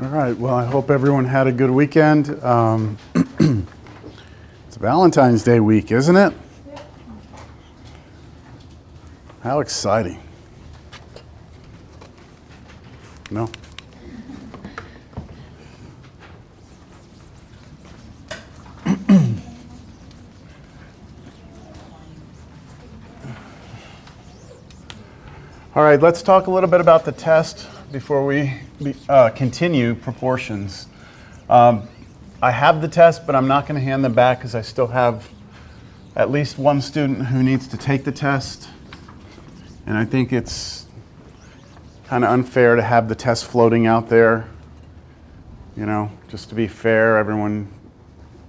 All right, well, I hope everyone had a good weekend. It's Valentine's Day week, isn't it? How exciting. No? All right, let's talk a little bit about the test before we continue proportions. I have the test, but I'm not going to hand them back because I still have at least one student who needs to take the test. And I think it's kind of unfair to have the test floating out there. You know, just to be fair, everyone,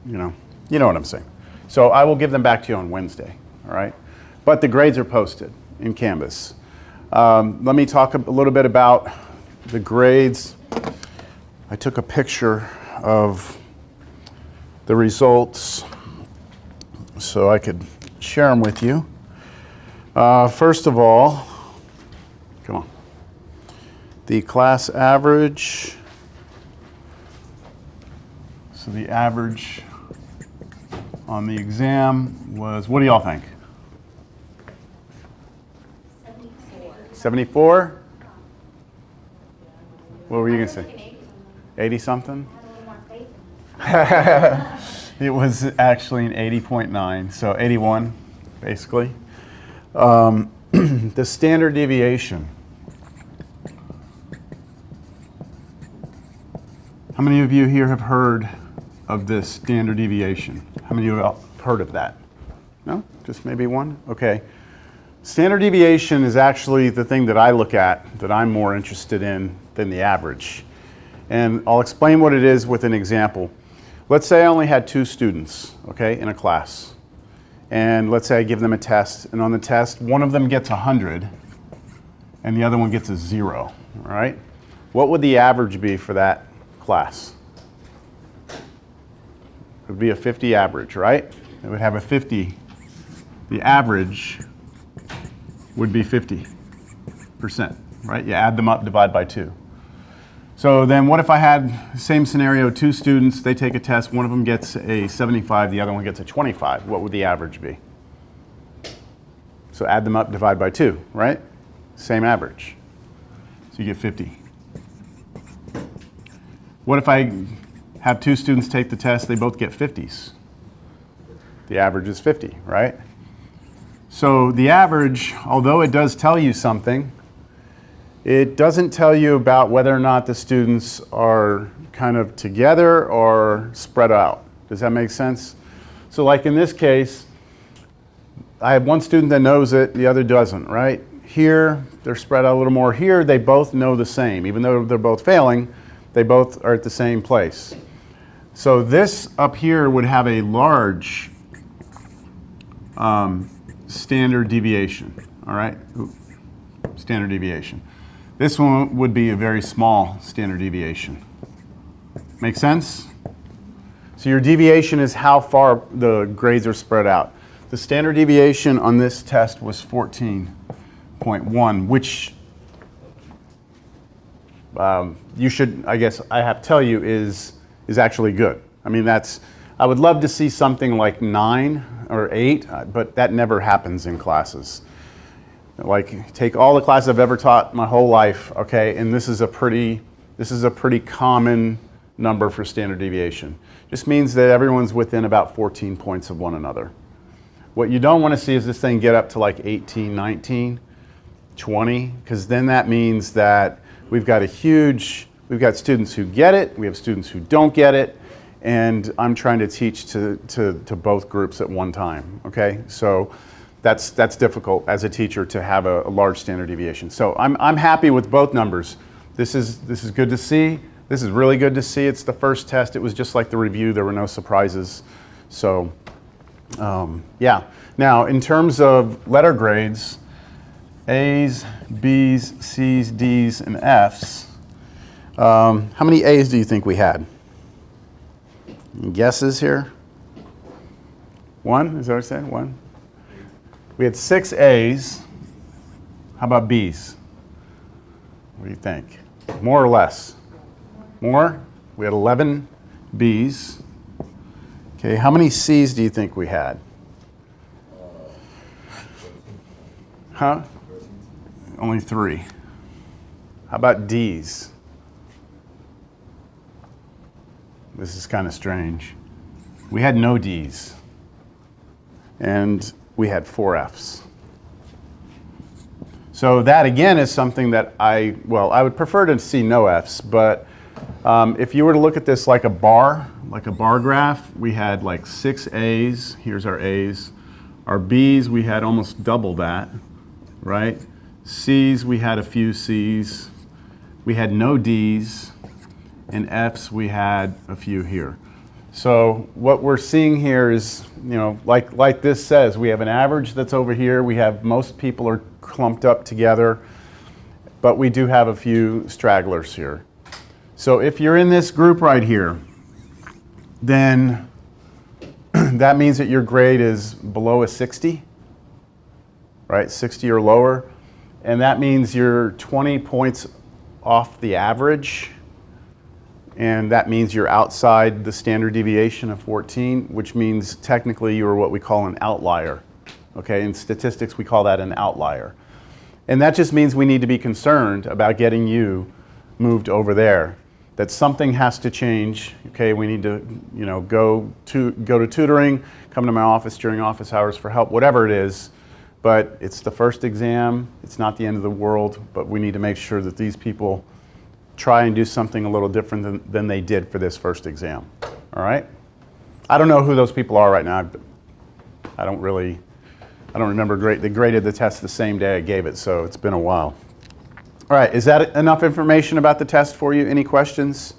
you know what I'm saying. So I will give them back to you on Wednesday, all right? But the grades are posted in Canvas. Let me talk a little bit about the grades. I took a picture of the results so I could share them with you. First of all, come on. The class average. So the average on the exam was, what do y'all think? 74? What were you going to say? 80 something? It was actually an 80.9, so 81 basically. The standard deviation. How many of you here have heard of this standard deviation? How many of you have heard of that? No? Just maybe one? Okay. Standard deviation is actually the thing that I look at that I'm more interested in than the average. And I'll explain what it is with an example. Let's say I only had 2 students, okay, in a class. And let's say I give them a test, and on the test, one of them gets 100, and the other one gets a 0, all right? What would the average be for that class? It would be a 50 average, right? It would have a 50. The average would be 50%, right? You add them up, divide by 2. So then what if I had the same scenario, 2 students, they take a test, one of them gets a 75, the other one gets a 25. What would the average be? So add them up, divide by 2, right? Same average. So you get 50. What if I have 2 students take the test, they both get 50s? The average is 50, right? So the average, although it does tell you something, it doesn't tell you about whether or not the students are kind of together or spread out. Does that make sense? So like in this case, I have one student that knows it, the other doesn't, right? Here, they're spread out a little more. Here, they both know the same. Even though they're both failing, they both are at the same place. So this up here would have a large standard deviation, all right? Standard deviation. This one would be a very small standard deviation. Make sense? So your deviation is how far the grades are spread out. The standard deviation on this test was 14.1, which you should, I guess I have to tell you, is actually good. I mean, I would love to see something like 9 or 8, but that never happens in classes. Like, take all the classes I've ever taught my whole life, okay, and this is a pretty common number for standard deviation. Just means that everyone's within about 14 points of one another. What you don't want to see is this thing get up to like 18, 19, 20, because then that means that we've got students who get it, we have students who don't get it, and I'm trying to teach to both groups at one time, okay? So that's difficult as a teacher to have a large standard deviation. So I'm happy with both numbers. This is good to see. This is really good to see. It's the first test. It was just like the review. There were no surprises. So yeah. Now in terms of letter grades, A's, B's, C's, D's, and F's, how many A's do you think we had? Any guesses here? 1? Is that what I said? 1? We had 6 A's. How about B's? What do you think? More or less? More? We had 11 B's. Okay, how many C's do you think we had? Huh? Only 3. How about D's? This is kind of strange. We had no D's. And we had 4 F's. So that again is something that I would prefer to see no F's, but if you were to look at this like a bar graph, we had like 6 A's. Here's our A's. Our B's, we had almost double that, right? C's, we had a few C's. We had no D's. And F's, we had a few here. So what we're seeing here is, like this says, we have an average that's over here. We have most people are clumped up together, but we do have a few stragglers here. So if you're in this group right here, then that means that your grade is below a 60, right? 60 or lower. And that means you're 20 points off the average. And that means you're outside the standard deviation of 14, which means technically you're what we call an outlier. Okay, in statistics we call that an outlier. And that just means we need to be concerned about getting you moved over there. That something has to change. Okay, we need to, go to tutoring, come to my office during office hours for help, whatever it is. But it's the first exam. It's not the end of the world, but we need to make sure that these people try and do something a little different than they did for this first exam. All right? I don't know who those people are right now. I don't remember. They graded the test the same day I gave it, so it's been a while. All right, is that enough information about the test for you? Any questions?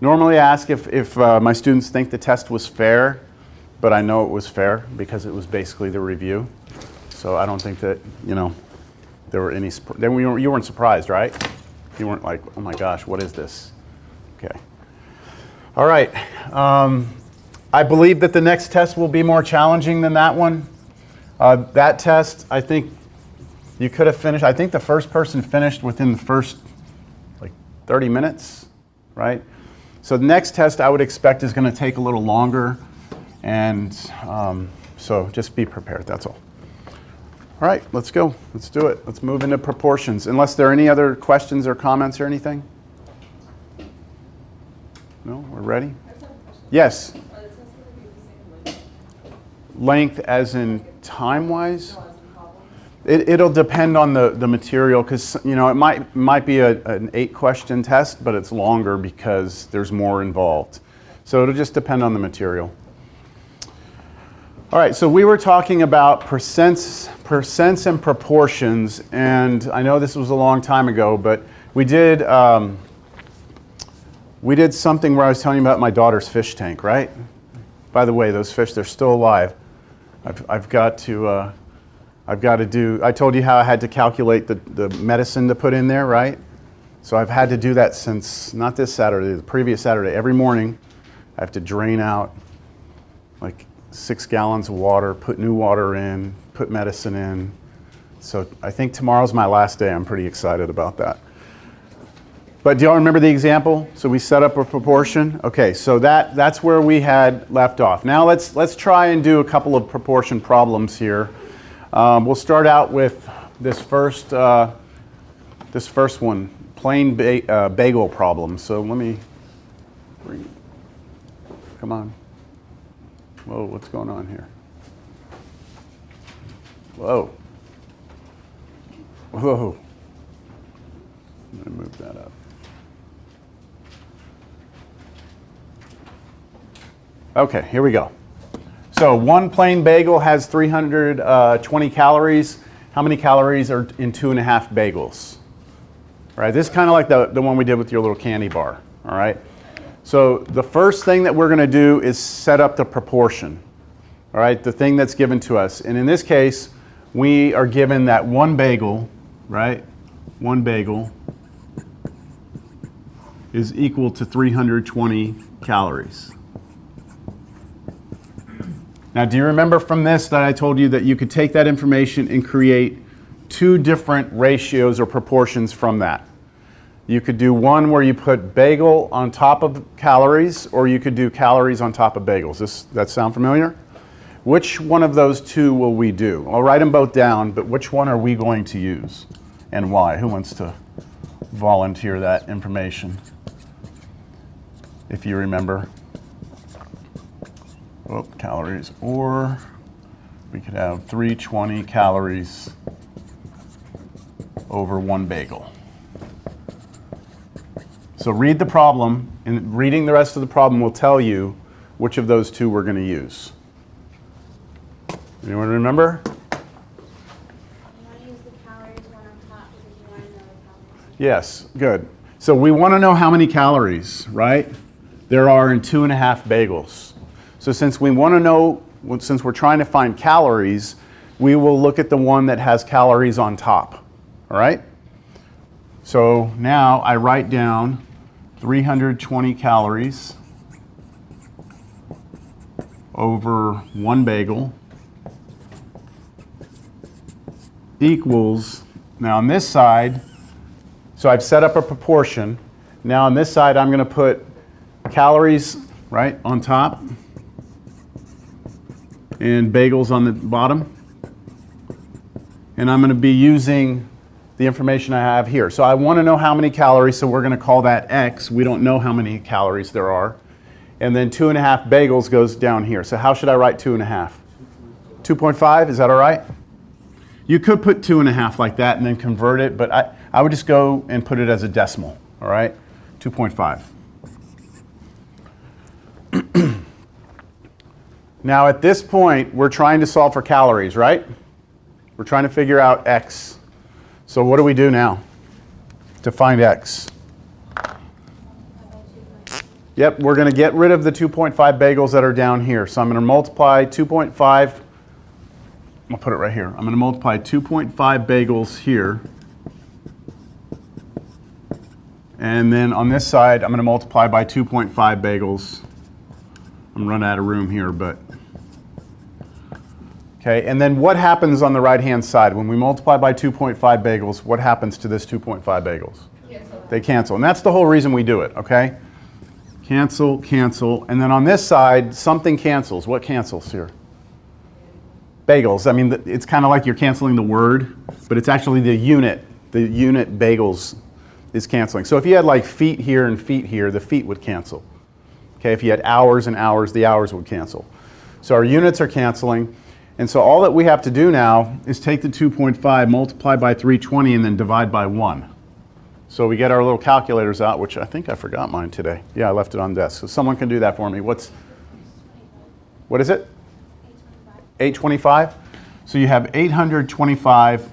Normally I ask if my students think the test was fair, but I know it was fair because it was basically the review. So I don't think that, there were any, you weren't surprised, right? You weren't like, oh my gosh, what is this? Okay. All right. I believe that the next test will be more challenging than that one. That test, I think you could have finished. I think the first person finished within the first 30 minutes, right? So the next test I would expect is going to take a little longer. And so just be prepared, that's all. All right, let's go. Let's do it. Let's move into proportions. Unless there are any other questions or comments or anything? No, we're ready? Yes? Are the tests going to be the same length? Length as in time-wise? It'll depend on the material because, it might be an 8-question test, but it's longer because there's more involved. So it'll just depend on the material. All right, so we were talking about percents and proportions, and I know this was a long time ago, but we did something where I was telling you about my daughter's fish tank, right? By the way, those fish, they're still alive. I've got to do, I told you how I had to calculate the medicine to put in there, right? So I've had to do that since, not this Saturday, the previous Saturday. Every morning, I have to drain out 6 gallons of water, put new water in, put medicine in. So I think tomorrow's my last day. I'm pretty excited about that. But do y'all remember the example? So we set up a proportion. Okay, so that's where we had left off. Now let's try and do a couple of proportion problems here. We'll start out with this first one, plain bagel problem. So let me bring, come on. Whoa, what's going on here? Whoa. Whoa. I'm going to move that up. Okay, here we go. So one plain bagel has 320 calories. How many calories are in 2.5 bagels? All right, this is kind of like the one we did with your little candy bar, all right? So the first thing that we're going to do is set up the proportion, all right, the thing that's given to us. And in this case, we are given that one bagel, right? One bagel is equal to 320 calories. Now, do you remember from this that I told you that you could take that information and create 2 different ratios or proportions from that? You could do one where you put bagel on top of calories, or you could do calories on top of bagels. That sound familiar? Which one of those two will we do? I'll write them both down, but which one are we going to use and why? Who wants to volunteer that information? If you remember. Oh, calories, or we could have 320 calories over one bagel. So read the problem, and reading the rest of the problem will tell you which of those two we're going to use. Anyone remember? You want to use the calories one on top because you want to know the calories. Yes, good. So we want to know how many calories, right, there are in 2.5 bagels. So since we want to know, since we're trying to find calories, we will look at the one that has calories on top, all right? So now I write down 320 calories over one bagel equals, now on this side, so I've set up a proportion. Now on this side, I'm going to put calories, right, on top and bagels on the bottom. And I'm going to be using the information I have here. So I want to know how many calories, so we're going to call that X. We don't know how many calories there are. And then 2.5 bagels goes down here. So how should I write 2.5? 2.5, is that all right? You could put 2.5 like that and then convert it, but I would just go and put it as a decimal, all right? 2.5. Now at this point, we're trying to solve for calories, right? We're trying to figure out X. So what do we do now to find X? Yep, we're going to get rid of the 2.5 bagels that are down here. So I'm going to multiply 2.5. I'll put it right here. I'm going to multiply 2.5 bagels here. And then on this side, I'm going to multiply by 2.5 bagels. I'm running out of room here, but. Okay, and then what happens on the right-hand side? When we multiply by 2.5 bagels, what happens to this 2.5 bagels? Cancel. They cancel. And that's the whole reason we do it, okay? Cancel, cancel. And then on this side, something cancels. What cancels here? Bagels. I mean, it's kind of like you're canceling the word, but it's actually the unit. The unit bagels is canceling. So if you had like feet here and feet here, the feet would cancel. Okay, if you had hours and hours, the hours would cancel. So our units are canceling. And so all that we have to do now is take the 2.5, multiply by 320, and then divide by 1. So we get our little calculators out, which I think I forgot mine today. Yeah, I left it on desk. So someone can do that for me. What is it? 825. So you have 825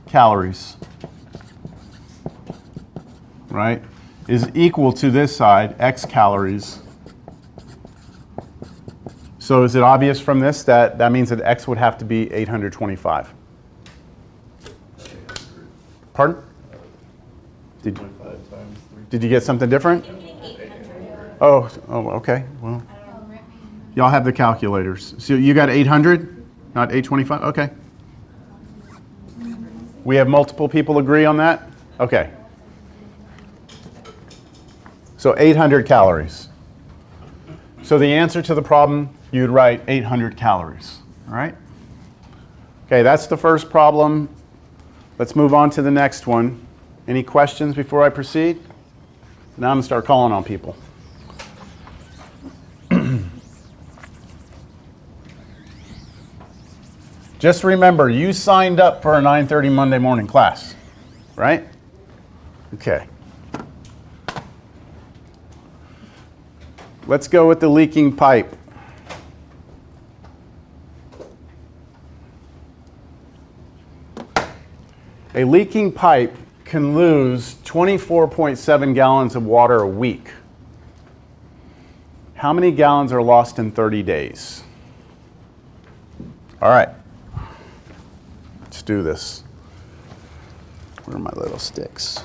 calories, right, is equal to this side, X calories. So is it obvious from this that means that X would have to be 825? Pardon? Did you get something different? Oh, okay. Well, y'all have the calculators. So you got 800, not 825? Okay. We have multiple people agree on that? Okay. So 800 calories. So the answer to the problem, you'd write 800 calories, all right? Okay, that's the first problem. Let's move on to the next one. Any questions before I proceed? Now I'm going to start calling on people. Just remember, you signed up for a 9:30 Monday morning class, right? Okay. Let's go with the leaking pipe. A leaking pipe can lose 24.7 gallons of water a week. How many gallons are lost in 30 days? All right. Let's do this. Where are my little sticks?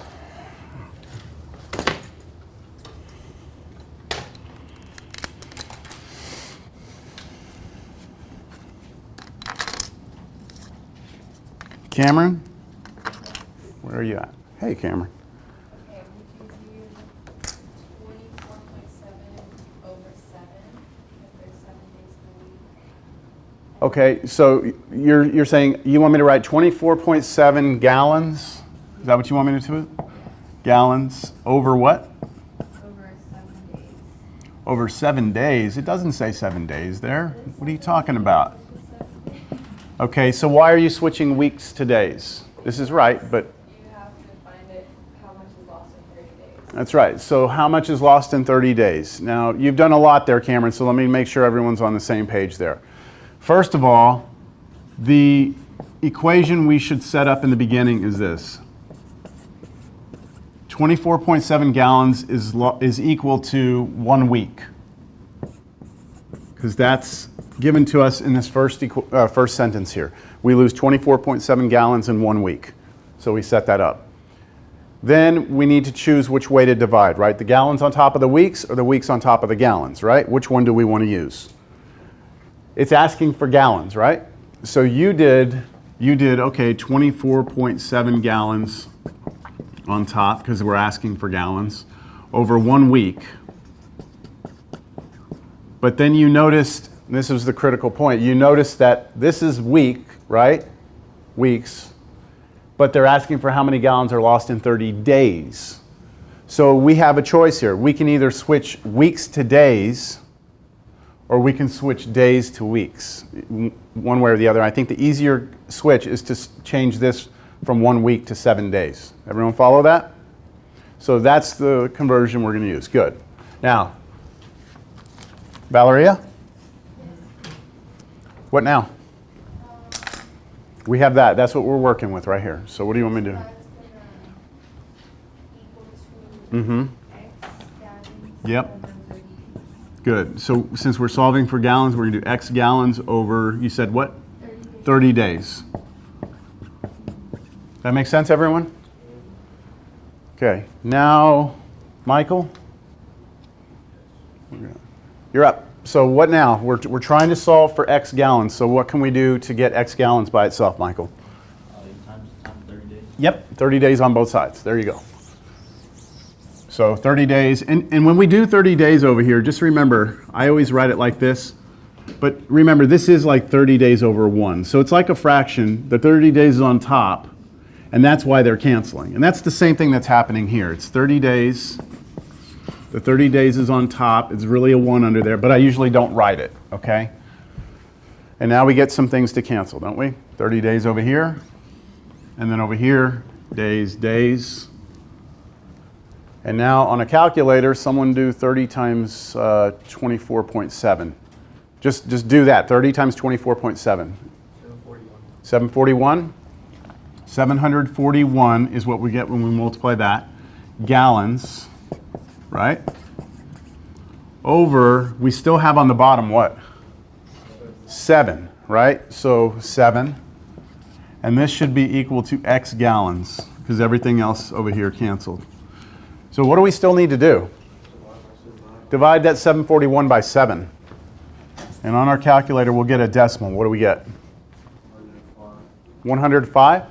Cameron? Where are you at? Hey, Cameron. Okay, so you're saying you want me to write 24.7 gallons? Is that what you want me to do? Gallons over what? Over 7 days. Over 7 days. It doesn't say 7 days there. What are you talking about? Okay, so why are you switching weeks to days? This is right, but You have to find it, how much is lost in 30 days. that's right. So how much is lost in 30 days? Now, you've done a lot there, Cameron, so let me make sure everyone's on the same page there. First of all, the equation we should set up in the beginning is this. 24.7 gallons is equal to 1 week, because that's given to us in this first sentence here. We lose 24.7 gallons in 1 week, so we set that up. Then we need to choose which way to divide, right? The gallons on top of the weeks or the weeks on top of the gallons, right? Which one do we want to use? It's asking for gallons, right? So you did okay, 24.7 gallons on top, because we're asking for gallons, over 1 week. But then you noticed, this was the critical point, you noticed that this is week, right? Weeks. But they're asking for how many gallons are lost in 30 days. So we have a choice here. We can either switch weeks to days, or we can switch days to weeks, one way or the other. I think the easier switch is to change this from 1 week to 7 days. Everyone follow that? So that's the conversion we're going to use. Good. Now, Valeria? What now? We have that. That's what we're working with right here. So what do you want me to do? That's gonna equal to X gallons. Yep. over 30 days. Good. So since we're solving for gallons, we're going to do X gallons over, you said what? 30 days. That make sense, everyone? Okay. Now, Michael? You're up. So what now? We're trying to solve for X gallons. So what can we do to get X gallons by itself, Michael? Times 30 days. Yep, 30 days on both sides. There you go. So 30 days. And when we do 30 days over here, just remember, I always write it like this. But remember, this is like 30 days over 1. So it's like a fraction. The 30 days is on top. And that's why they're canceling. And that's the same thing that's happening here. It's 30 days. The 30 days is on top. It's really a 1 under there, but I usually don't write it, okay? And now we get some things to cancel, don't we? 30 days over here. And then over here, days, days. And now on a calculator, someone do 30 times 24.7. Just do that, 30 times 24.7. 741? 741 is what we get when we multiply that. Gallons, right? Over, we still have on the bottom what? 7, right? So 7. And this should be equal to X gallons, because everything else over here canceled. So what do we still need to do? Divide that 741 by 7. And on our calculator, we'll get a decimal. What do we get? 105?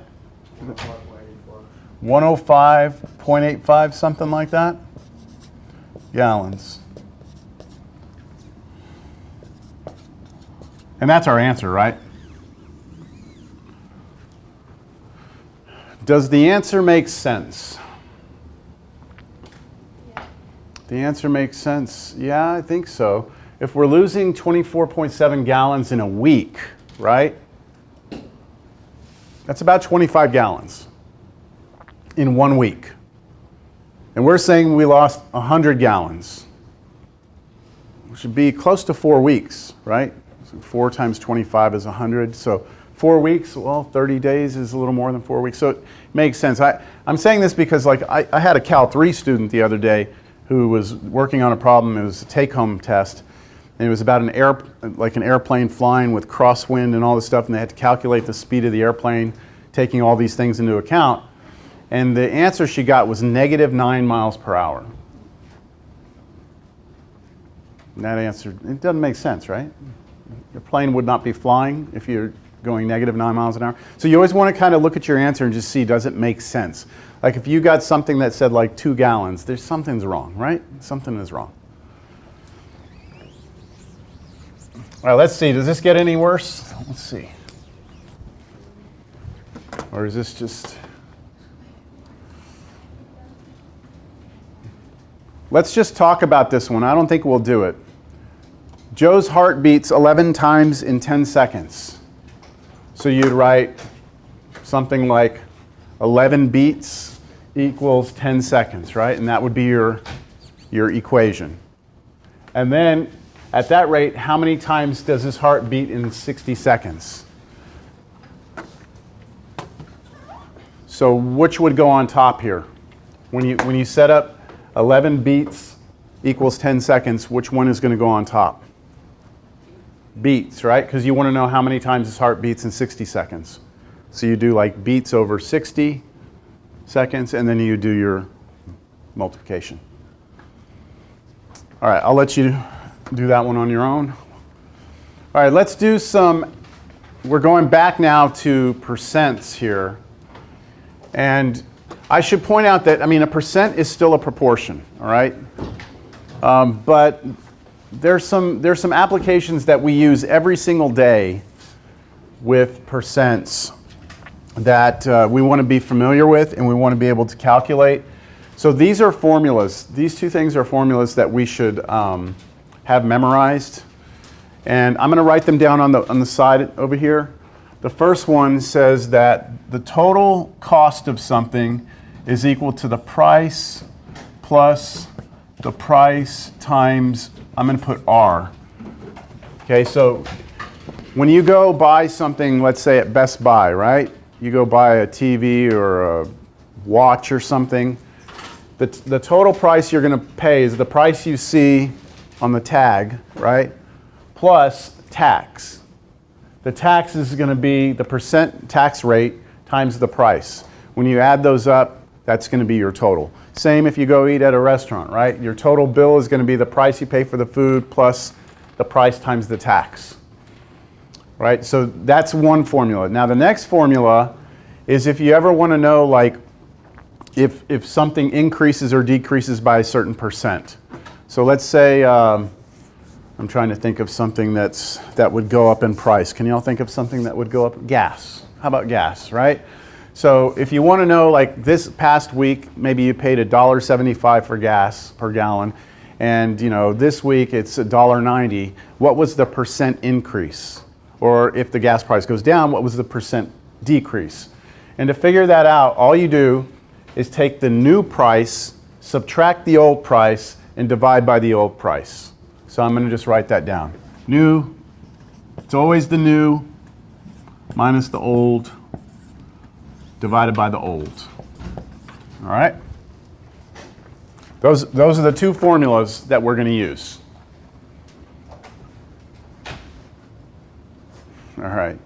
105.85, something like that? Gallons. And that's our answer, right? Does the answer make sense? Yeah. The answer makes sense. Yeah, I think so. If we're losing 24.7 gallons in a week, right? That's about 25 gallons in 1 week. And we're saying we lost 100 gallons, which would be close to 4 weeks, right? So 4 times 25 is 100. So 4 weeks, well, 30 days is a little more than 4 weeks. So it makes sense. I'm saying this because like I had a Cal 3 student the other day who was working on a problem. It was a take-home test. And it was about an airplane flying with crosswind and all this stuff, and they had to calculate the speed of the airplane, taking all these things into account. And the answer she got was -9 miles per hour. And that answer, it doesn't make sense, right? Your plane would not be flying if you're going -9 miles an hour. So you always want to kind of look at your answer and just see, does it make sense? Like if you got something that said like 2 gallons, something's wrong, right? Something is wrong. All right, let's see. Does this get any worse? Let's see. Or is this just... Let's just talk about this one. I don't think we'll do it. Joe's heart beats 11 times in 10 seconds. So you'd write something like 11 beats equals 10 seconds, right? And that would be your equation. And then at that rate, how many times does his heart beat in 60 seconds? So which would go on top here? When you set up 11 beats equals 10 seconds, which one is going to go on top? Beats, right? Because you want to know how many times his heart beats in 60 seconds. So you do like beats over 60 seconds, and then you do your multiplication. All right, I'll let you do that one on your own. All right, let's do some, we're going back now to percents here. And I should point out that, I mean, a percent is still a proportion, all right? But there's some applications that we use every single day with percents that we want to be familiar with and we want to be able to calculate. So these are formulas. These two things are formulas that we should have memorized. And I'm going to write them down on the side over here. The first one says that the total cost of something is equal to the price plus the price times, I'm going to put R. Okay, so when you go buy something, let's say at Best Buy, right? You go buy a TV or a watch or something. The total price you're going to pay is the price you see on the tag, right? Plus tax. The tax is going to be the percent tax rate times the price. When you add those up, that's going to be your total. Same if you go eat at a restaurant, right? Your total bill is going to be the price you pay for the food plus the price times the tax, right? So that's one formula. Now the next formula is if you ever want to know, like, if something increases or decreases by a certain percent. So let's say, I'm trying to think of something that would go up in price. Can you all think of something that would go up? Gas. How about gas, right? So if you want to know, like this past week, maybe you paid $1.75 for gas per gallon, and you know this week it's $1.90. What was the percent increase? Or if the gas price goes down, what was the percent decrease? And to figure that out, all you do is take the new price, subtract the old price, and divide by the old price. So I'm going to just write that down. New, it's always the new minus the old divided by the old. All right? Those are the two formulas that we're going to use. All right.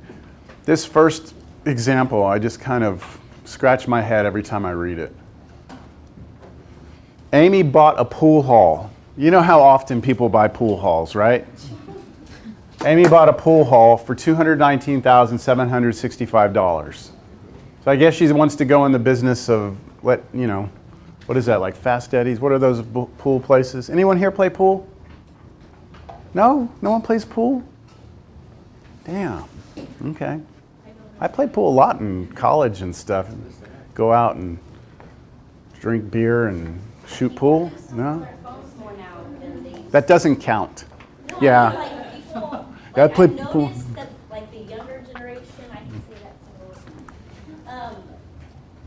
This first example, I just kind of scratch my head every time I read it. Amy bought a pool hall. You know how often people buy pool halls, right? Amy bought a pool hall for $219,765. So I guess she wants to go in the business of, what is that, like Fast Eddie's? What are those pool places? Anyone here play pool? No? No one plays pool? Damn. Okay. I played pool a lot in college and stuff. Go out and drink beer and shoot pool? No? That doesn't count. No, Yeah. I mean, like, people, Yeah, I like, played I've pool. noticed that, like, the younger generation, I can say that so,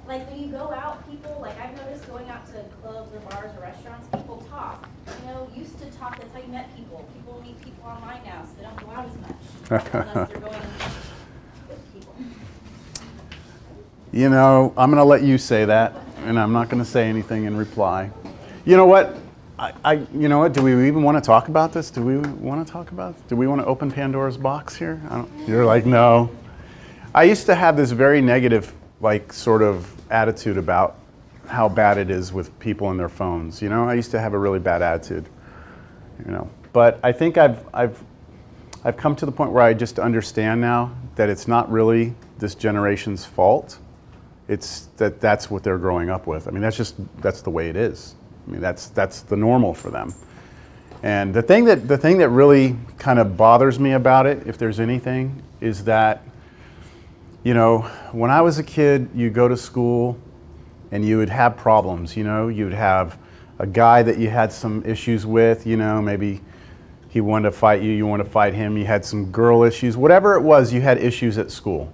like, when you go out, people, like, I've noticed going out to clubs or bars or restaurants, people talk. You know, used to talk, that's how you met people. People meet people online now, so they don't go out as much, unless they're going with people. You know, I'm going to let you say that, and I'm not going to say anything in reply. You know what? You know what? Do we even want to talk about this? Do we want to talk about this? Do we want to open Pandora's box here? You're like, no. I used to have this very negative, like, sort of attitude about how bad it is with people and their phones. You know, I used to have a really bad attitude. You know, but I think I've come to the point where I just understand now that it's not really this generation's fault. It's that's what they're growing up with. I mean, that's the way it is. I mean, that's the normal for them. And the thing that really kind of bothers me about it, if there's anything, is that, you know, when I was a kid, you go to school and you would have problems, you know, you'd have a guy that you had some issues with, you know, maybe he wanted to fight you, you wanted to fight him, you had some girl issues, whatever it was, you had issues at school.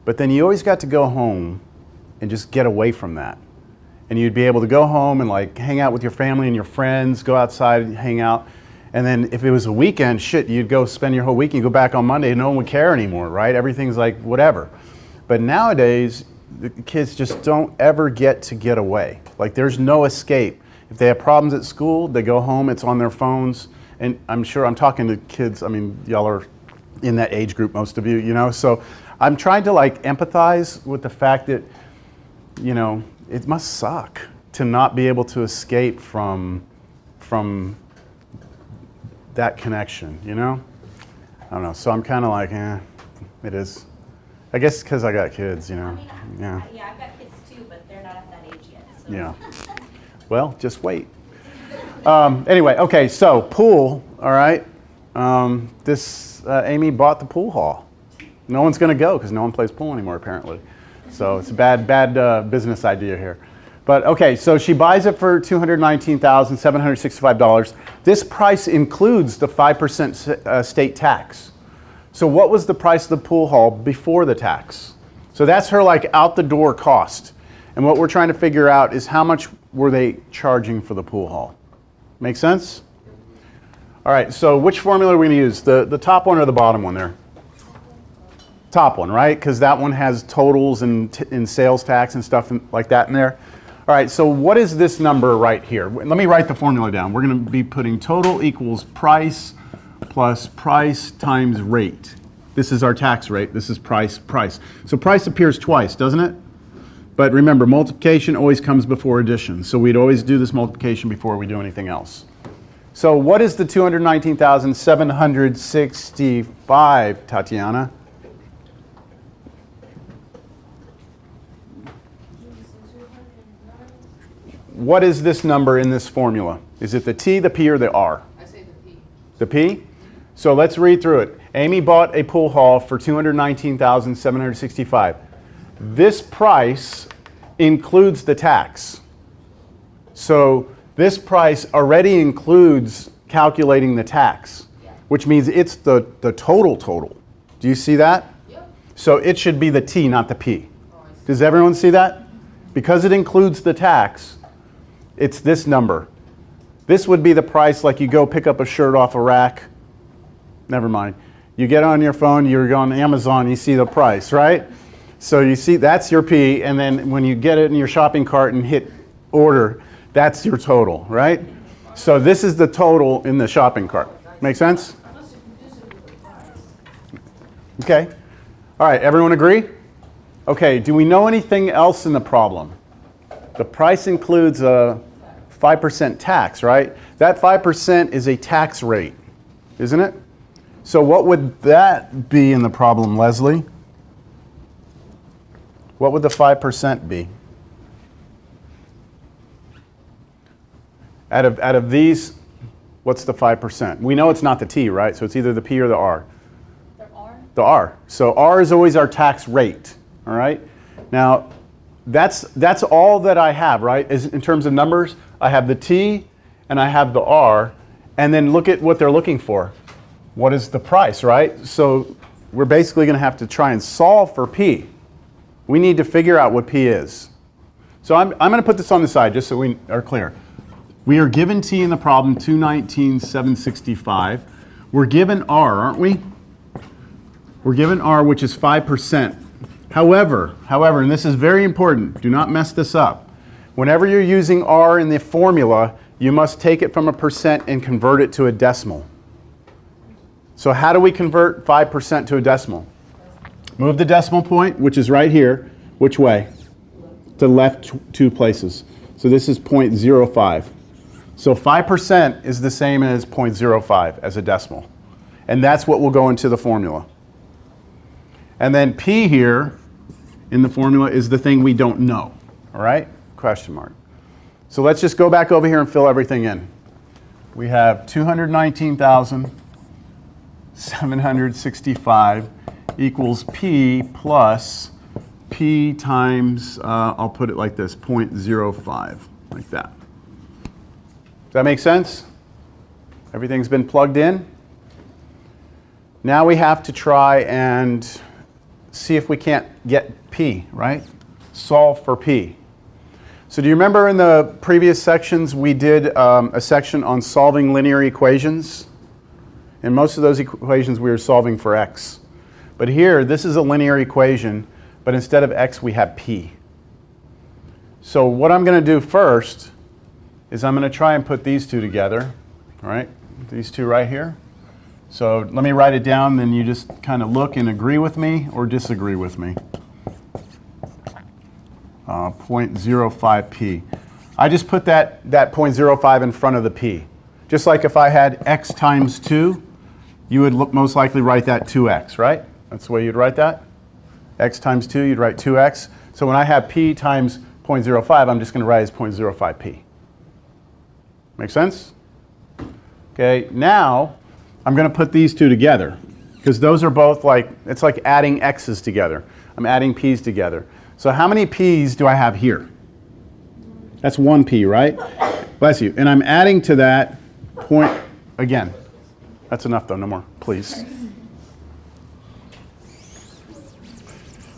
But then you always got to go home and just get away from that. And you'd be able to go home and like hang out with your family and your friends, go outside and hang out. And then if it was a weekend, shit, you'd go spend your whole weekend, you go back on Monday and no one would care anymore, right? Everything's like whatever. But nowadays, the kids just don't ever get to get away. Like there's no escape. If they have problems at school, they go home, it's on their phones. And I'm sure I'm talking to kids, I mean, y'all are in that age group, most of you, you know? So I'm trying to like empathize with the fact that, you know, it must suck to not be able to escape from that connection, you know? I don't know, so I'm kind of like, it is. I guess because I got kids, you know? Yeah. Yeah, I've got kids too, but they're not at that age yet, so. Yeah. Well, just wait. Anyway, okay, so pool, all right. Amy bought the pool hall. No one's gonna go because no one plays pool anymore apparently. So it's a bad business idea here. But okay, so she buys it for $219,765. This price includes the 5% state tax. So what was the price of the pool hall before the tax? So that's her like out the door cost. And what we're trying to figure out is how much were they charging for the pool hall? Make sense? All right, so which formula are we gonna use? The top one or the bottom one there? Top one, right? Because that one has totals and sales tax and stuff like that in there. All right, so what is this number right here? Let me write the formula down. We're going to be putting total equals price plus price times rate. This is our tax rate. This is price. So price appears twice, doesn't it? But remember, multiplication always comes before addition. So we'd always do this multiplication before we do anything else. So what is the 219,765, Tatiana? What is this number in this formula? Is it the T, the P, or the R? I say the P. The P? So let's read through it. Amy bought a pool hall for $219,765. This price includes the tax. So this price already includes calculating the tax, which means it's the total. Do you see that? Yep. So it should be the T, not the P. Does everyone see that? Because it includes the tax, it's this number. This would be the price like you go pick up a shirt off a rack. Never mind. You get on your phone, you're on Amazon, you see the price, right? So you see that's your P, and then when you get it in your shopping cart and hit order, that's your total, right? So this is the total in the shopping cart. Make sense? Okay. All right, everyone agree? Okay, do we know anything else in the problem? The price includes a 5% tax, right? That 5% is a tax rate, isn't it? So what would that be in the problem, Leslie? What would the 5% be? Out of these, what's the 5%? We know it's not the T, right? So it's either the P or the R. The R? The R. So R is always our tax rate, all right? Now, that's all that I have, right? Is in terms of numbers, I have the T and I have the R, and then look at what they're looking for. What is the price, right? So we're basically going to have to try and solve for P. We need to figure out what P is. So I'm going to put this on the side just so we are clear. We are given T in the problem, 219,765. We're given R, aren't we? We're given R, which is 5%. However, and this is very important, do not mess this up. Whenever you're using R in the formula, you must take it from a percent and convert it to a decimal. So how do we convert 5% to a decimal? Move the decimal point, which is right here. Which way? To the left 2 places. So this is 0.05. So 5% is the same as 0.05 as a decimal. And that's what will go into the formula. And then P here in the formula is the thing we don't know. All right? Question mark. So let's just go back over here and fill everything in. we have 219,765 equals P plus P times, I'll put it like this, 0.05, like that. Does that make sense? Everything's been plugged in? Now we have to try and see if we can't get P, right? Solve for P. So do you remember in the previous sections we did a section on solving linear equations? In most of those equations we were solving for x. But here, this is a linear equation, but instead of x we have P. So what I'm going to do first is I'm going to try and put these two together, all right? These two right here. So let me write it down, then you just kind of look and agree with me or disagree with me. 0.05p. I just put that 0.05 in front of the p. Just like if I had x times 2, you would most likely write that 2x, right? That's the way you'd write that. X times 2, you'd write 2x. So when I have p times 0.05, I'm just going to write it as 0.05p. Make sense? Okay, now I'm going to put these two together because those are both like, it's like adding x's together. I'm adding p's together. So how many p's do I have here? That's 1p, right? Bless you. And I'm adding to that point, again, that's enough though, no more, please.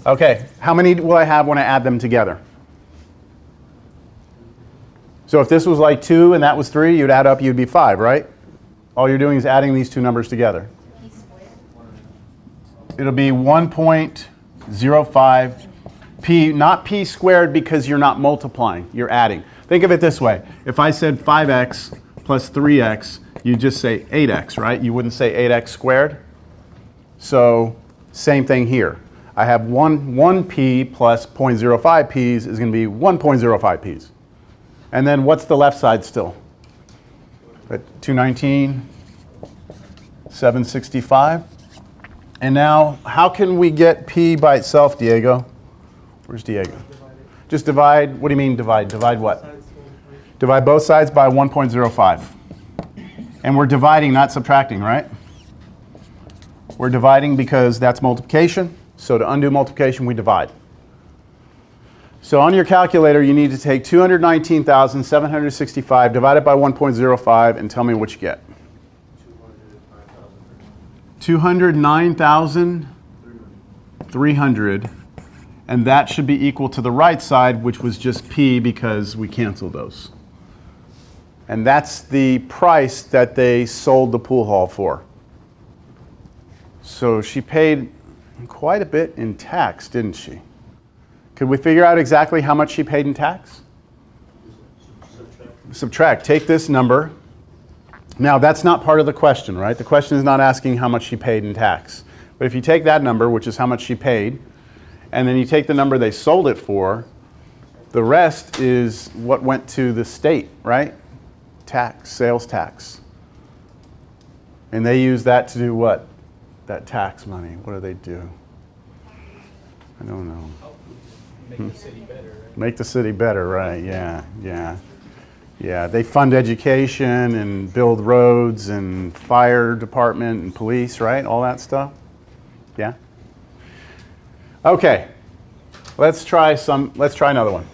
Okay, how many will I have when I add them together? So if this was like 2 and that was 3, you'd add up, you'd be 5, right? All you're doing is adding these two numbers together. P squared. It'll be 1.05 p, not p squared because you're not multiplying, you're adding. Think of it this way. If I said 5x plus 3x, you'd just say 8x, right? You wouldn't say 8x squared. So same thing here. I have 1p plus 0.05 p's is going to be 1.05 p's. And then what's the left side still? At 219, 765. And now, how can we get p by itself, Diego? Where's Diego? Just divide, what do you mean divide? Divide what? Divide both sides by 1.05. And we're dividing, not subtracting, right? We're dividing because that's multiplication. So to undo multiplication, we divide. So on your calculator, you need to take 219,765 divided by 1.05 and tell me what you get. 209,300. And that should be equal to the right side, which was just p because we canceled those. And that's the price that they sold the pool hall for. So she paid quite a bit in tax, didn't she? Could we figure out exactly how much she paid in tax? Subtract. Take this number. Now, that's not part of the question, right? The question is not asking how much she paid in tax. But if you take that number, which is how much she paid, and then you take the number they sold it for, the rest is what went to the state, right? Tax, sales tax. And they use that to do what? That tax money. What do they do? I don't know. Make the city better, right? Make the city better, right? Yeah, yeah. Yeah, they fund education and build roads and fire department and police, right? All that stuff. Yeah? Okay. Let's try another one.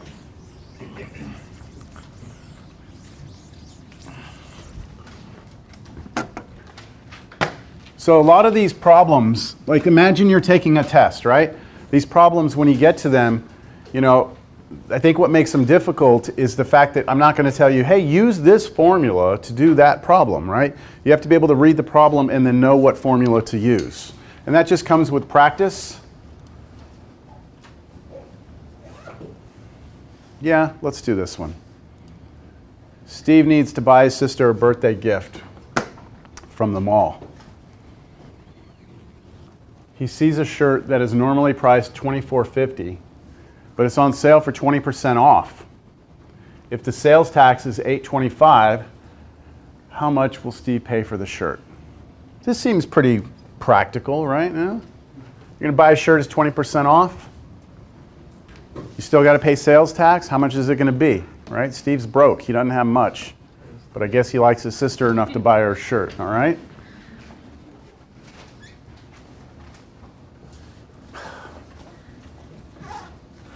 So a lot of these problems, like imagine you're taking a test, right? These problems, when you get to them, you know, I think what makes them difficult is the fact that I'm not going to tell you, hey, use this formula to do that problem, right? You have to be able to read the problem and then know what formula to use. And that just comes with practice. Yeah, let's do this one. Steve needs to buy his sister a birthday gift from the mall. He sees a shirt that is normally priced $24.50, but it's on sale for 20% off. If the sales tax is $8.25, how much will Steve pay for the shirt? This seems pretty practical, right? No? You're going to buy a shirt that's 20% off? You still got to pay sales tax? How much is it going to be? Right? Steve's broke. He doesn't have much. but I guess he likes his sister enough to buy her a shirt, all right?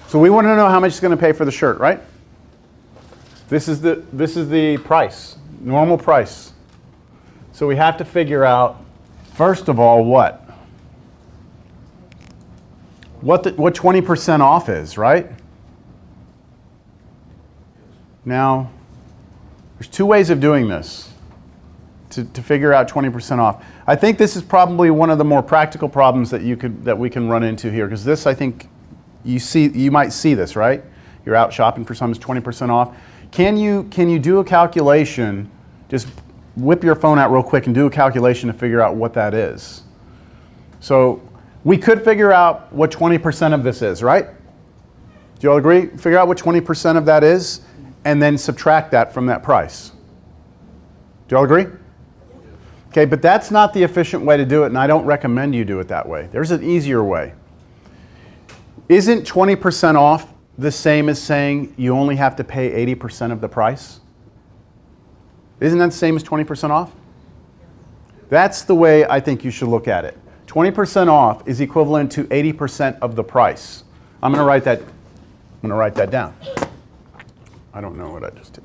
So we want to know how much he's going to pay for the shirt, right? This is the price, normal price. So we have to figure out, first of all, what 20% off is, right? Now, there's two ways of doing this to figure out 20% off. I think this is probably one of the more practical problems that we can run into here, because this, I think, you might see this, right? You're out shopping for something, it's 20% off. Can you do a calculation? Just whip your phone out real quick and do a calculation to figure out what that is. So we could figure out what 20% of this is, right? Do you all agree? Figure out what 20% of that is, and then subtract that from that price. Do you all agree? Okay, but that's not the efficient way to do it, and I don't recommend you do it that way. There's an easier way. Isn't 20% off the same as saying you only have to pay 80% of the price? Isn't that the same as 20% off? That's the way I think you should look at it. 20% off is equivalent to 80% of the price. I'm going to write that down. I don't know what I just did.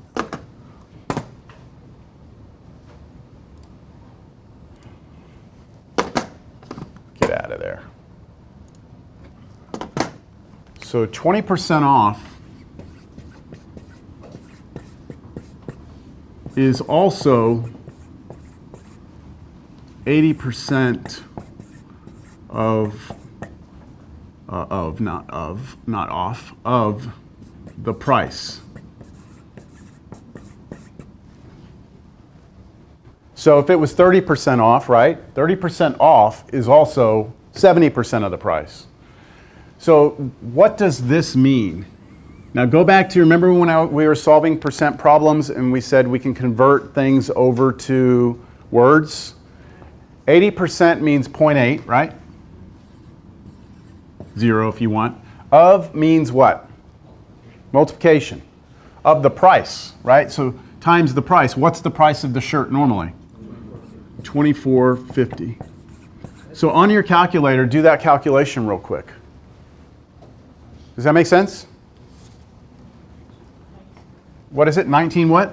Get out of there. So 20% off is also 80% of the price. So if it was 30% off, right? 30% off is also 70% of the price. So what does this mean? Now go back to, remember when we were solving percent problems and we said we can convert things over to words? 80% means 0.8, right? 0 if you want. Of means what? Multiplication. Of the price, right? So times the price. What's the price of the shirt normally? $24.50. So on your calculator, do that calculation real quick. Does that make sense? What is it? 19 what?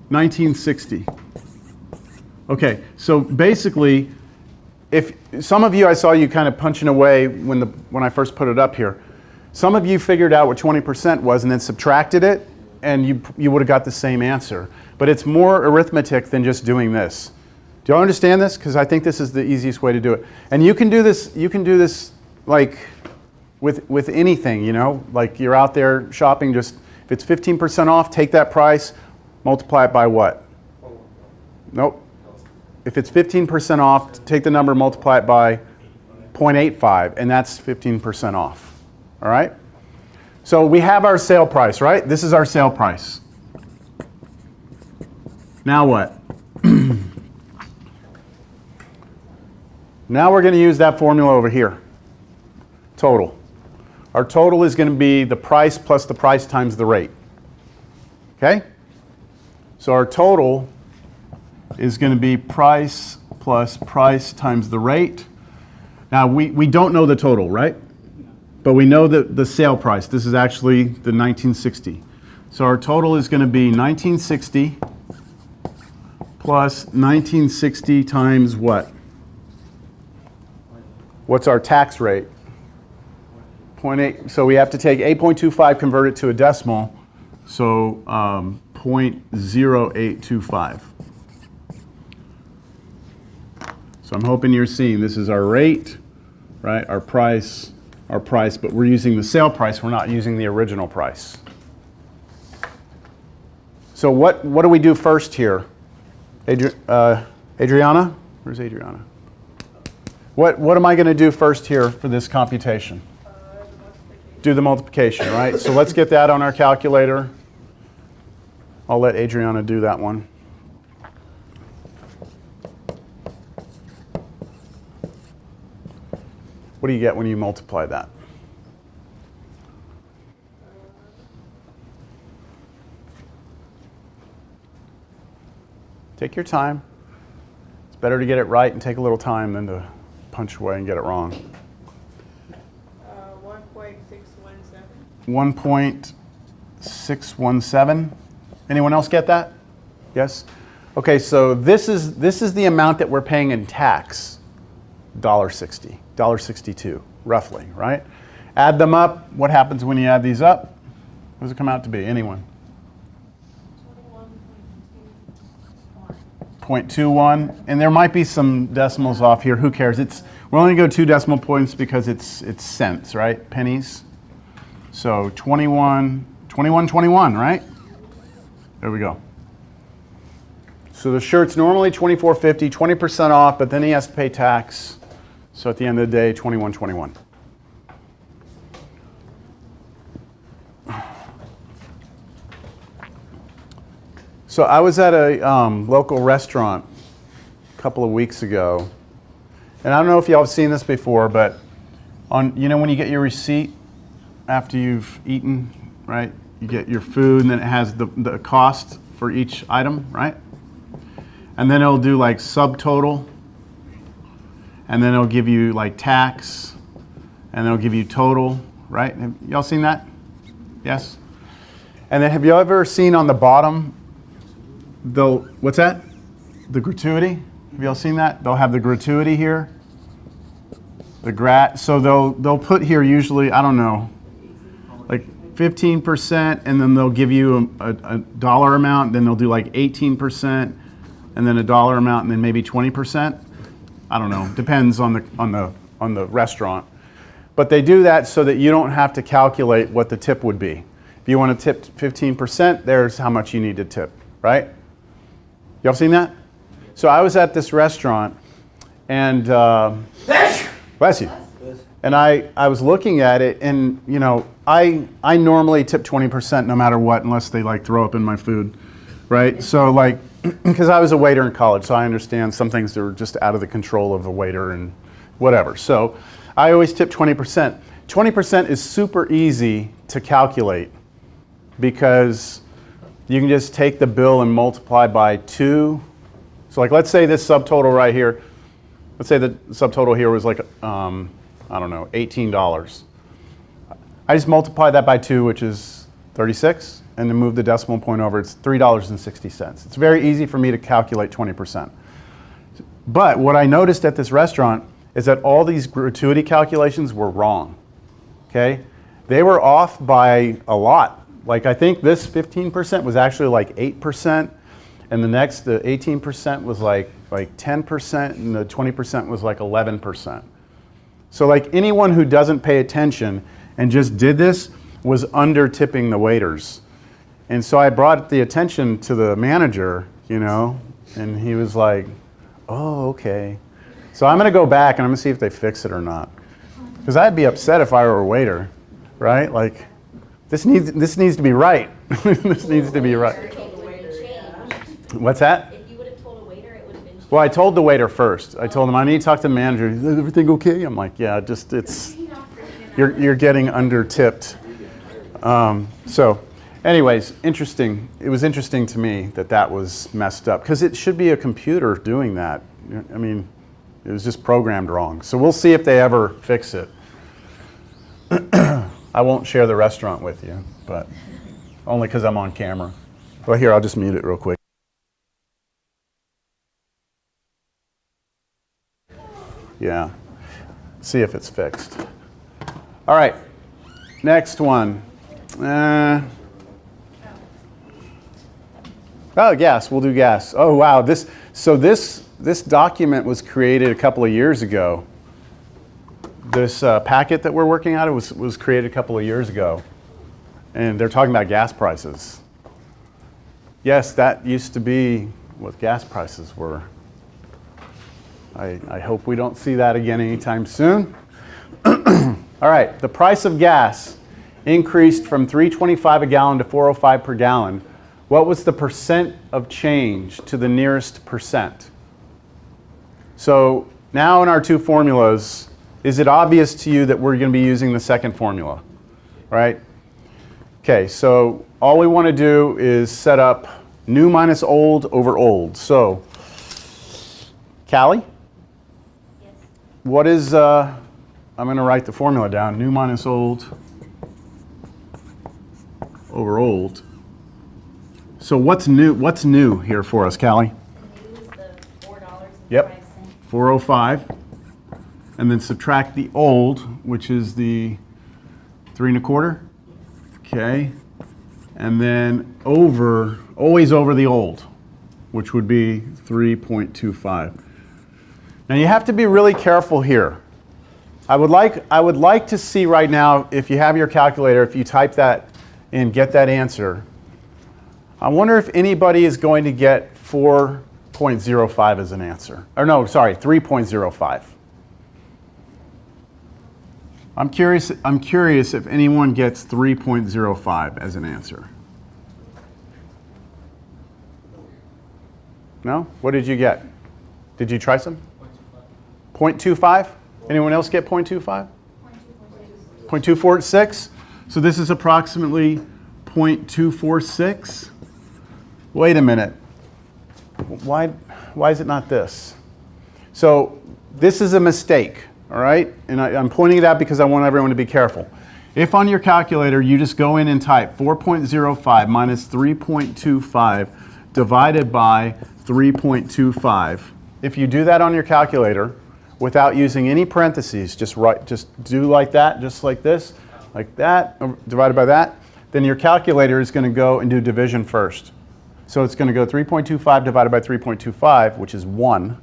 1960. Okay, so basically, if some of you, I saw you kind of punching away when I first put it up here. Some of you figured out what 20% was and then subtracted it, and you would have got the same answer. But it's more arithmetic than just doing this. Do y'all understand this? Because I think this is the easiest way to do it. And you can do this like with anything, you know, like you're out there shopping, just if it's 15% off, take that price, multiply it by what? Nope. If it's 15% off, take the number, multiply it by 0.85, and that's 15% off. All right? So we have our sale price, right? This is our sale price. Now what? Now we're going to use that formula over here. Total. Our total is going to be the price plus the price times the rate. Okay? So our total is going to be price plus price times the rate. Now we don't know the total, right? But we know the sale price. This is actually the 1960. So our total is going to be 1960 plus 1960 times what? What's our tax rate? 0.8. So we have to take 8.25, convert it to a decimal. So 0.0825. So I'm hoping you're seeing this is our rate, right? Our price, but we're using the sale price. We're not using the original price. So what do we do first here? Adriana? Where's Adriana? What am I going to do first here for this computation? Do the multiplication, right? So let's get that on our calculator. I'll let Adriana do that one. What do you get when you multiply that? Take your time. It's better to get it right and take a little time than to punch away and get it wrong. 1.617. 1.617. Anyone else get that? Yes? Okay, so this is the amount that we're paying in tax. $1.60, $1.62, roughly, right? Add them up. What happens when you add these up? What does it come out to be? Anyone? 0.21. And there might be some decimals off here. Who cares? We're only going to go 2 decimal points because it's cents, right? Pennies. So 21, right? There we go. So the shirt's normally $24.50, 20% off, but then he has to pay tax. So at the end of the day, $21.21. So I was at a local restaurant a couple of weeks ago, and I don't know if y'all have seen this before, but when you get your receipt after you've eaten, right? You get your food, and then it has the cost for each item, right? And then it'll do like subtotal, and then it'll give you like tax, and it'll give you total, right? Have y'all seen that? Yes? And then have you ever seen on the bottom, what's that? The gratuity? Have y'all seen that? They'll have the gratuity here. So they'll put here usually, I don't know, like 15%, and then they'll give you a dollar amount, then they'll do like 18%, and then a dollar amount, and then maybe 20%. I don't know, depends on the restaurant. But they do that so that you don't have to calculate what the tip would be. If you want to tip 15%, there's how much you need to tip, right? Y'all seen that? So I was at this restaurant, and bless you. And I was looking at it, and I normally tip 20% no matter what, unless they like throw up in my food, right? So like, because I was a waiter in college, so I understand some things that are just out of the control of a waiter and whatever. So I always tip 20%. 20% is super easy to calculate because you can just take the bill and multiply by 2. So like, let's say this subtotal right here, let's say the subtotal here was like, I don't know, $18. I just multiply that by 2, which is 36, and then move the decimal point over. It's $3.60. It's very easy for me to calculate 20%. But what I noticed at this restaurant is that all these gratuity calculations were wrong, okay? They were off by a lot. Like I think this 15% was actually like 8%, and the next, the 18% was like 10%, and the 20% was like 11%. So like anyone who doesn't pay attention and just did this was under tipping the waiters. And so I brought the attention to the manager, and he was like, oh, okay. So I'm gonna go back and I'm gonna see if they fix it or not. Because I'd be upset if I were a waiter, right? Like, this needs to be right. This needs to be right. What's that? If you would have told a waiter, it would have been changed. Well, I told the waiter first. I told him I need to talk to the manager. Is everything okay? I'm like, yeah, you're getting under tipped. So, anyways, interesting. It was interesting to me that was messed up because it should be a computer doing that. I mean, it was just programmed wrong. So we'll see if they ever fix it. I won't share the restaurant with you, but only because I'm on camera. Well, here, I'll just mute it real quick. Yeah, see if it's fixed. All right, next one. Oh, gas, we'll do gas. Oh, wow, this document was created a couple of years ago. This packet that we're working on was created a couple of years ago. And they're talking about gas prices. Yes, that used to be what gas prices were. I hope we don't see that again anytime soon. All right, the price of gas increased from $3.25 a gallon to $4.05 per gallon. What was the percent of change to the nearest percent? So now in our two formulas, is it obvious to you that we're going to be using the second formula, right? Okay, so all we want to do is set up New minus old over old. So, Callie, Yes. what is, I'm going to write the formula down. New minus old over old. So what's new? What's new here for us, Callie? The new is the $4.05. Yep. 405. And then subtract the old, which is the 3 1/4. Okay. And then over, always over the old, which would be 3.25. Now you have to be really careful here. I would like to see right now, if you have your calculator, if you type that in, get that answer. I wonder if anybody is going to get 4.05 as an answer. Or no, sorry, 3.05. I'm curious if anyone gets 3.05 as an answer. No? What did you get? Did you try some? 0.25? Anyone else get 0.25? 0.246. So this is approximately 0.246. Wait a minute. Why is it not this? So this is a mistake, all right? And I'm pointing it out because I want everyone to be careful. If on your calculator you just go in and type 4.05 minus 3.25 divided by 3.25, if you do that on your calculator without using any parentheses, just do like that, just like this, like that, divided by that, then your calculator is going to go and do division first. So it's going to go 3.25 divided by 3.25, which is 1,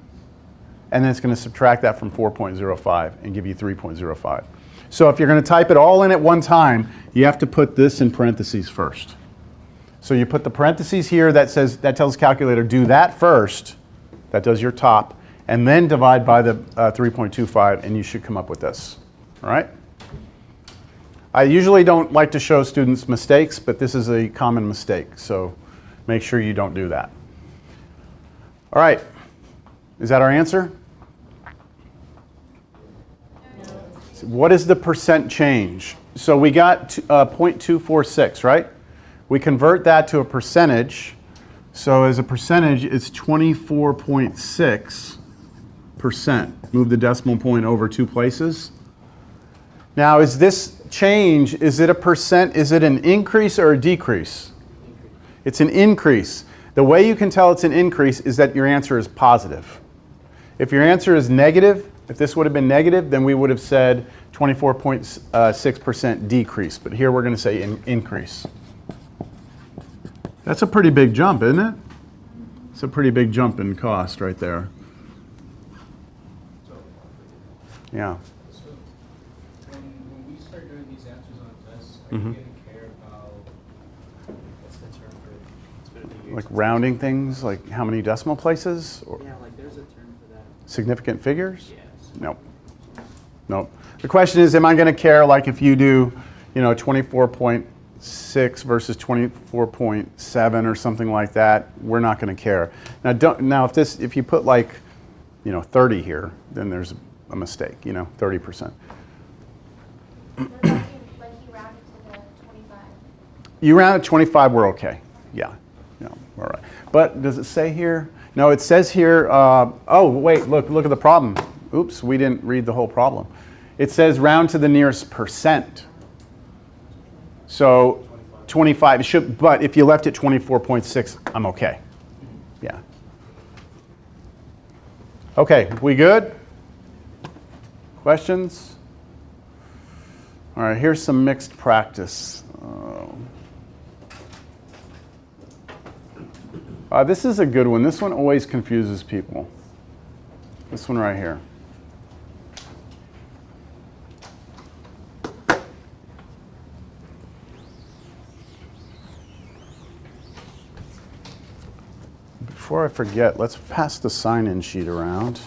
and then it's going to subtract that from 4.05 and give you 3.05. So if you're going to type it all in at one time, you have to put this in parentheses first. So you put the parentheses here that tells calculator do that first, that does your top, and then divide by the 3.25, and you should come up with this. All right? I usually don't like to show students mistakes, but this is a common mistake, so make sure you don't do that. All right. Is that our answer? What is the percent change? So we got 0.246, right? We convert that to a percentage. So as a percentage, it's 24.6%. Move the decimal point over 2 places. Now, is this change, is it a percent, is it an increase or a decrease? It's an increase. The way you can tell it's an increase is that your answer is positive. If your answer is negative, if this would have been negative, then we would have said 24.6% decrease. But here we're going to say increase. That's a pretty big jump, isn't it? It's a pretty big jump in cost right there. Yeah. So when we start doing these answers on tests, are you going to care about what's the term for it? It's been a few years Like since- rounding things, like how many decimal places? Or Yeah, like there's a term for that. significant figures? Yes. Nope. Nope. The question is, am I going to care like if you do, 24.6 versus 24.7 or something like that? We're not going to care. Now if you put like, 30 here, then there's a mistake, 30%. What about you, like you rounded to the 25? You round at 25, we're okay. Yeah. All right. But does it say here? No, it says here, oh, wait, look at the problem. Oops, we didn't read the whole problem. It says round to the nearest percent. So 25 should, but if you left it 24.6, I'm okay. Yeah. Okay, we good? Questions? All right, here's some mixed practice. This is a good one. This one always confuses people. This one right here. Before I forget, let's pass the sign-in sheet around.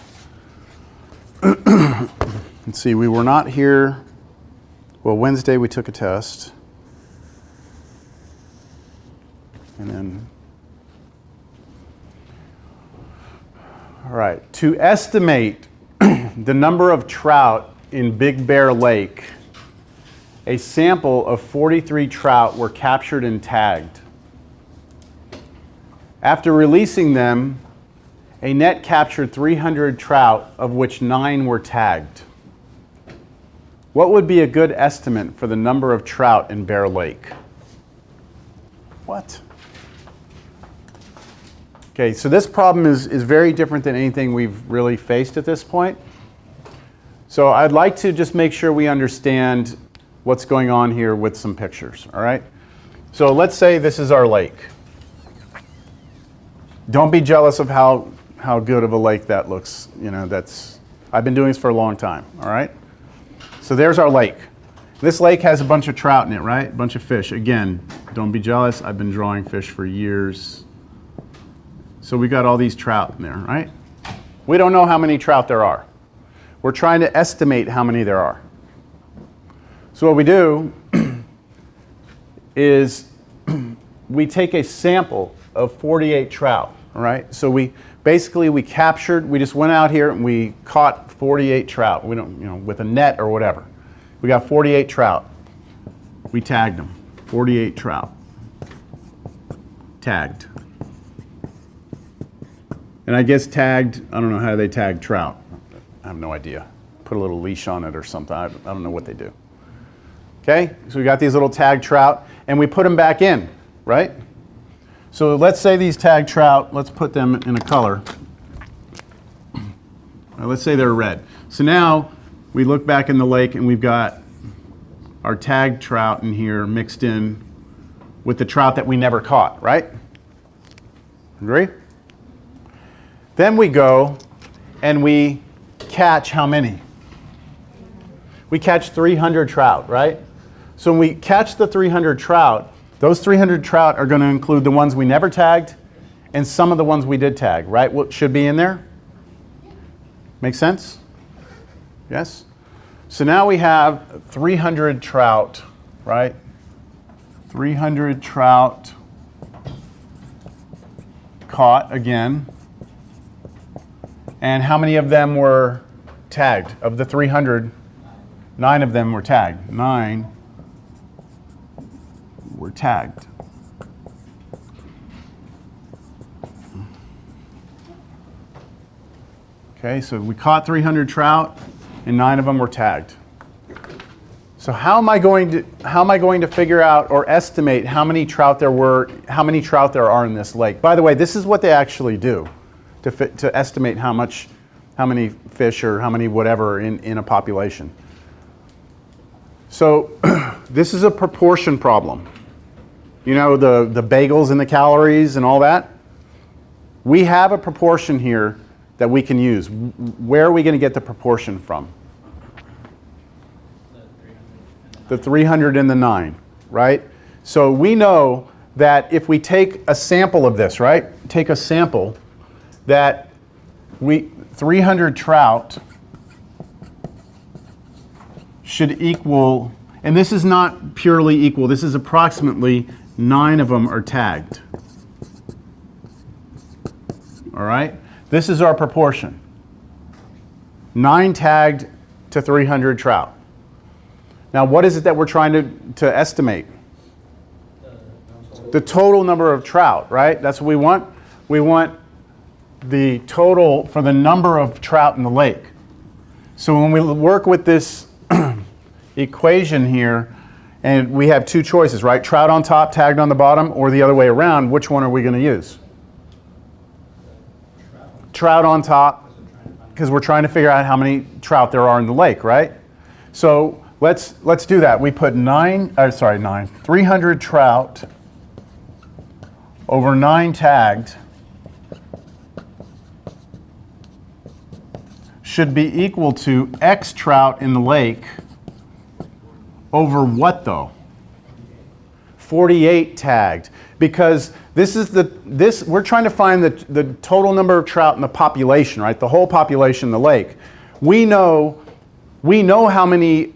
Let's see, we were not here. Well, Wednesday we took a test. And then, all right, to estimate the number of trout in Big Bear Lake, a sample of 43 trout were captured and tagged. After releasing them, a net captured 300 trout, of which 9 were tagged. What would be a good estimate for the number of trout in Bear Lake? What? Okay, so this problem is very different than anything we've really faced at this point. So I'd like to just make sure we understand what's going on here with some pictures, all right? So let's say this is our lake. Don't be jealous of how good of a lake that looks. You know, I've been doing this for a long time, all right? So there's our lake. This lake has a bunch of trout in it, right? A bunch of fish. Again, don't be jealous. I've been drawing fish for years. So we got all these trout in there, right? We don't know how many trout there are. We're trying to estimate how many there are. So what we do is we take a sample of 48 trout, all right? So we just went out here and we caught 48 trout. We don't, with a net or whatever. We got 48 trout. We tagged them. 48 trout. Tagged. And I guess tagged, I don't know how they tag trout. I have no idea. Put a little leash on it or something. I don't know what they do. Okay, so we got these little tagged trout and we put them back in, right? So let's say these tagged trout, let's put them in a color. Let's say they're red. So now we look back in the lake and we've got our tagged trout in here mixed in with the trout that we never caught, right? Agree? Then we go and we catch how many? We catch 300 trout, right? So when we catch the 300 trout, those 300 trout are going to include the ones we never tagged and some of the ones we did tag, right? What should be in there? Make sense? Yes? So now we have 300 trout, right? 300 trout caught again. And how many of them were tagged? Of the 300, 9 of them were tagged. 9 were tagged. Okay, so we caught 300 trout and 9 of them were tagged. So how am I going to figure out or estimate how many trout there are in this lake? By the way, this is what they actually do to estimate how many fish or how many whatever in a population. So this is a proportion problem. You know, the bagels and the calories and all that? We have a proportion here that we can use. Where are we going to get the proportion from? The 300 and the 9, right? So we know that if we take a sample of this, right? Take a sample that 300 trout should equal, and this is not purely equal, this is approximately 9 of them are tagged. All right? This is our proportion. 9 tagged to 300 trout. Now, what is it that we're trying to estimate? The total number of trout, right? That's what we want. We want the total for the number of trout in the lake. So when we work with this equation here, and we have 2 choices, right? Trout on top, tagged on the bottom, or the other way around, which one are we going to use? Trout on top, because we're trying to figure out how many trout there are in the lake, right? So let's do that. We put 300 trout over 9 tagged should be equal to X trout in the lake over what though? 48 tagged. Because we're trying to find the total number of trout in the population, right? The whole population in the lake. We know how many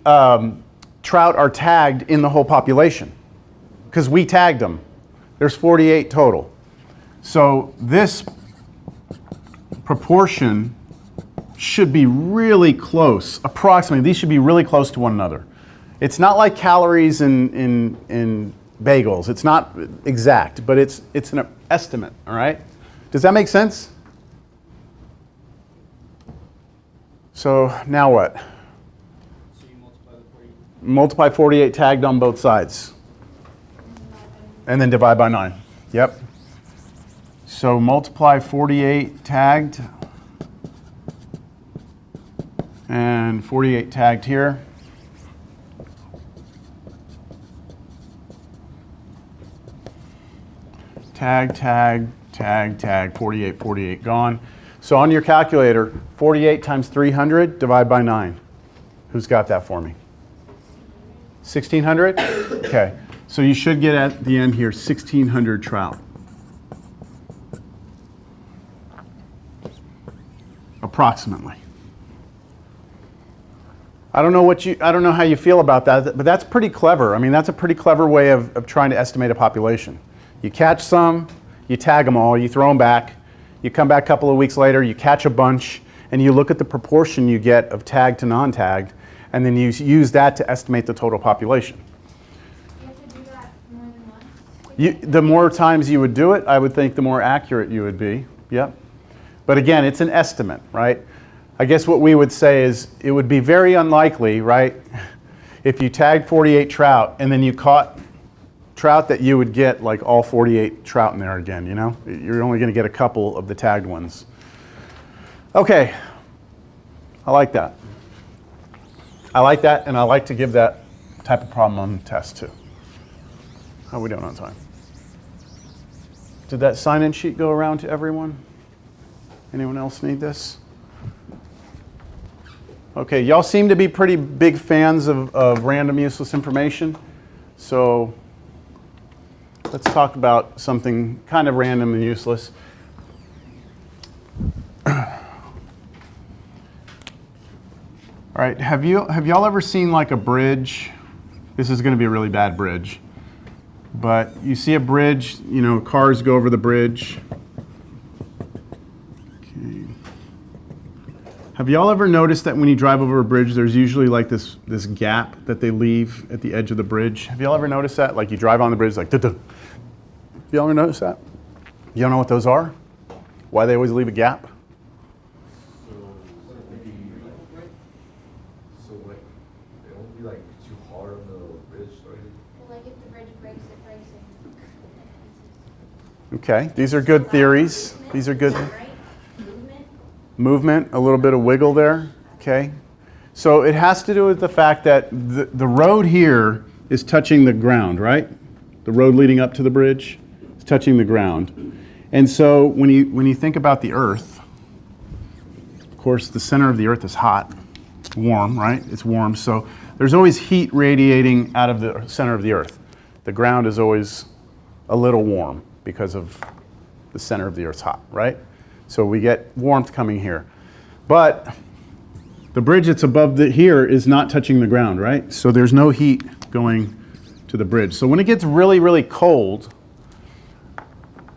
trout are tagged in the whole population because we tagged them. There's 48 total. So this proportion should be really close, approximately. These should be really close to one another. It's not like calories in bagels. It's not exact, but it's an estimate, all right? Does that make sense? So now what? So you multiply the 40. Multiply 48 tagged on both sides. And then divide by 9. Yep. So multiply 48 tagged and 48 tagged here. Tag, tag, tag, tag, 48, 48 gone. So on your calculator, 48 times 300, divide by 9. Who's got that for me? 1,600? Okay. So you should get at the end here 1,600 trout. Approximately. I don't know how you feel about that, but that's pretty clever. I mean, that's a pretty clever way of trying to estimate a population. You catch some, you tag them all, you throw them back, you come back a couple of weeks later, you catch a bunch, and you look at the proportion you get of tagged to non-tagged, and then you use that to estimate the total population. You have to do that more than once? The more times you would do it, I would think the more accurate you would be. Yep. But again, it's an estimate, right? I guess what we would say is it would be very unlikely, right, if you tagged 48 trout and then you caught trout that you would get like all 48 trout in there again, you know? You're only going to get a couple of the tagged ones. Okay. I like that. I like that, and I like to give that type of problem on the test too. How are we doing on time? Did that sign-in sheet go around to everyone? Anyone else need this? Okay, y'all seem to be pretty big fans of random useless information. So let's talk about something kind of random and useless. All right, have y'all ever seen like a bridge? This is going to be a really bad bridge. But you see a bridge, you know, cars go over the bridge. Okay. Have y'all ever noticed that when you drive over a bridge, there's usually like this gap that they leave at the edge of the bridge? Have y'all ever noticed that? Like you drive on the bridge, like, duh-duh. Have y'all ever noticed that? You don't know what those are? Why they always leave a gap? So like, it won't be like too hard on the bridge, right? Well, like if the bridge breaks, it breaks it. Okay, these are good theories. These are good. Right? Movement? Movement, a little bit of wiggle there. Okay. So it has to do with the fact that the road here is touching the ground, right? The road leading up to the bridge is touching the ground. And so when you think about the Earth, of course, the center of the Earth is hot, warm, right? It's warm. So there's always heat radiating out of the center of the Earth. The ground is always a little warm because of the center of the Earth's hot, right? So we get warmth coming here. But the bridge that's above here is not touching the ground, right? So there's no heat going to the bridge. So when it gets really, really cold,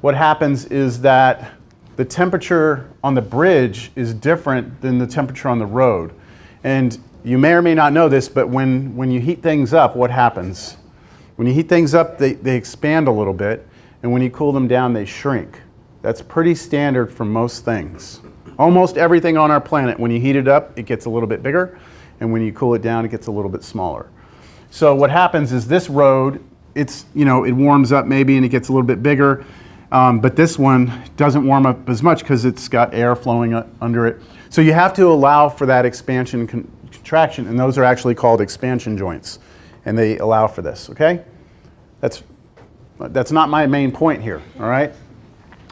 what happens is that the temperature on the bridge is different than the temperature on the road. And you may or may not know this, but when you heat things up, what happens? When you heat things up, they expand a little bit, and when you cool them down, they shrink. That's pretty standard for most things. Almost everything on our planet, when you heat it up, it gets a little bit bigger, and when you cool it down, it gets a little bit smaller. So what happens is this road, it warms up maybe and it gets a little bit bigger, but this one doesn't warm up as much because it's got air flowing under it. So you have to allow for that expansion and contraction, and those are actually called expansion joints, and they allow for this, okay? That's not my main point here, all right?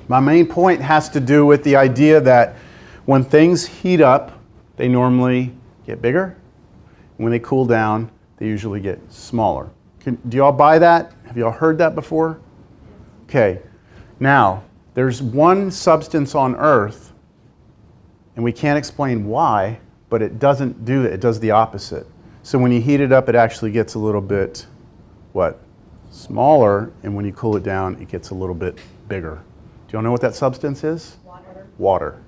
My main point has to do with the idea that when things heat up, they normally get bigger. When they cool down, they usually get smaller. Do y'all buy that? Have y'all heard that before? Okay. Now, there's one substance on Earth, and we can't explain why, but it doesn't do that. It does the opposite. So when you heat it up, it actually gets a little bit, smaller, and when you cool it down, it gets a little bit bigger. Do y'all know what that substance is? Water. Water.